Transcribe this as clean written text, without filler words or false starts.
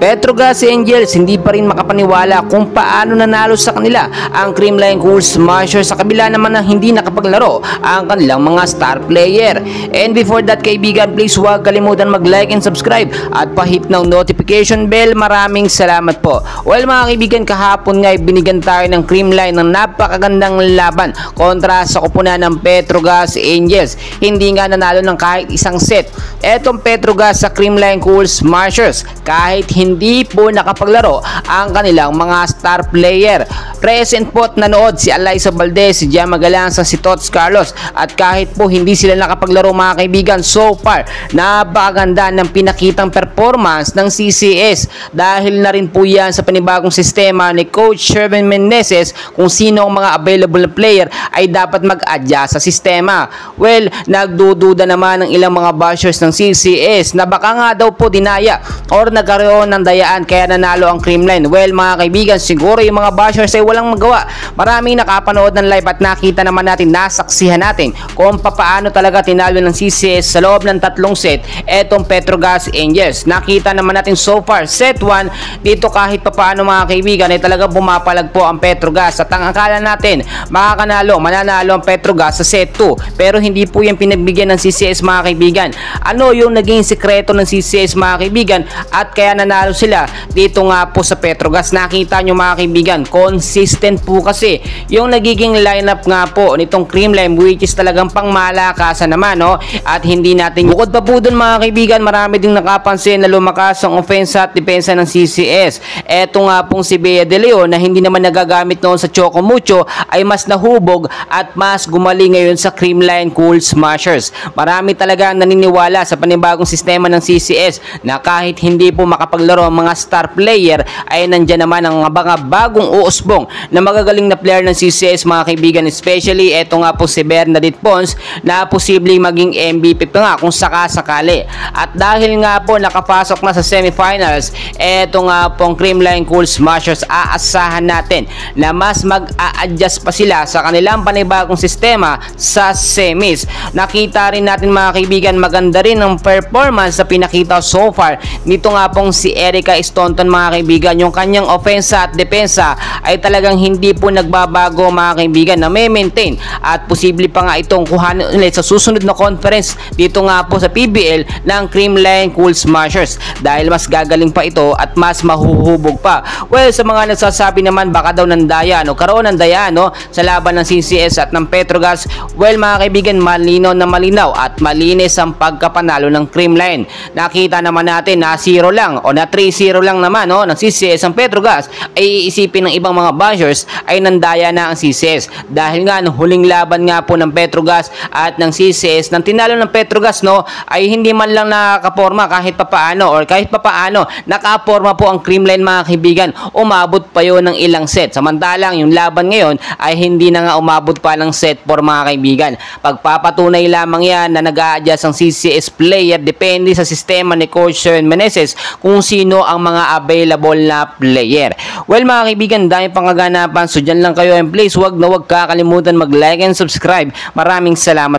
Petrogas Angels hindi pa rin makapaniwala kung paano nanalo sa kanila ang Creamline Cool Smashers sa kabila naman na hindi nakapaglaro ang kanilang mga star player. And before that kaibigan, please huwag kalimutan mag-like and subscribe at pa-hit ng notification bell. Maraming salamat po. Well mga kaibigan, kahapon nga binigyan tayo ng Creamline ng napakagandang laban kontra sa kupunan ng Petrogas Angels. Hindi nga nanalo ng kahit isang set etong Petrogas sa Creamline Cool Smashers kahit hindi po nakapaglaro ang kanilang mga star player. Present po at nanood si Alyssa Valdez, si Gia Magalang, si Tots Carlos, at kahit po hindi sila nakapaglaro mga kaibigan, so far napakaganda ng pinakitang performance ng CCS dahil na rin po yan sa panibagong sistema ni Coach Shervin Meneses kung sino ang mga available na player ay dapat mag-adjust sa sistema. Well, nagdududa naman ng ilang mga bashers ng CCS na baka nga daw po dinaya or nagkaroon ng dayaan kaya nanalo ang Creamline. Well mga kaibigan, siguro yung mga bashers ay walang magawa. Maraming nakapanood ng live at nakita naman natin, nasaksihan natin kung paano talaga tinalo ng CCS sa loob ng tatlong set etong Petrogas Angels. Nakita naman natin so far set 1 dito kahit paano mga kaibigan ay talaga bumapalag po ang Petrogas at ang akala natin mananalo ang Petrogas sa set 2 pero hindi po yan pinagbigyan ng CCS mga kaibigan. Ano yung naging sekreto ng CCS mga kaibigan at kaya nanalo sila dito nga po sa Petrogas? Nakita nyo mga kaibigan, consistent po kasi yung nagiging lineup nga po nitong Creamline, which is talagang pangmalakasan naman, no? At hindi natin bukod pa po dun mga kaibigan, marami ding nakapansin na lumakas ang offensa at depensa ng CCS. Eto nga pong si Bea De Leon na hindi naman nagagamit noon sa Choco Mucho ay mas nahubog at mas gumaling ngayon sa Creamline Cool Smashers. Marami talaga naniniwala sa panibagong sistema ng CCS na kahit hindi po makapaglaro ang mga star player ay nandyan naman ang mga bagong uusbong na magagaling na player ng CCS mga kaibigan, especially eto nga po si Bernadette Pons na posibleng maging MVP pa nga kung sakasakali. At dahil nga po nakapasok na sa semifinals eto nga pong Creamline Cool Smashers, aasahan natin na mas mag-a-adjust pa sila sa kanilang panibagong sistema sa semis. Nakita rin natin mga kaibigan, maganda rin ang performance na pinakita so far nito nga pong si Erica Staunton mga kaibigan. Yung kanyang offensa at depensa ay talagang hindi po nagbabago mga kaibigan, na may maintain at posible pa nga itong kuhanin ulit sa susunod na conference dito nga po sa PBL ng Creamline Cool Smashers dahil mas gagaling pa ito at mas mahuhubog pa. Well, sa mga nagsasabi naman baka daw nandaya karoon ng daya sa laban ng CCS at ng Petrogas, well mga kaibigan, malinaw na malinaw at malinis ang pagkapanalo ng Creamline. Nakita naman natin na 0 lang o na 3-0 lang naman ng CCS ang Petrogas, ay iisipin ng ibang mga bashers ay nandaya na ang CCS dahil nga nung huling laban nga po ng Petrogas at ng CCS nang tinalo ng Petrogas ay hindi man lang nakaporma kahit papaano or kahit papaano nakaporma po ang Creamline mga kaibigan. Umabot pa yon ng ilang set, samantalang yung laban ngayon ay hindi na nga umabot pa ng set 4 mga kaibigan. Pagpapatunay lamang yan na nag-a-adjust ang CCS player depende sa sistema ni Coach Shervin Meneses kung sino ang mga available na player. Well mga kaibigan, dahil pang kaganapan, so dyan lang kayo, and please huwag kakalimutan mag-like and subscribe. Maraming salamat.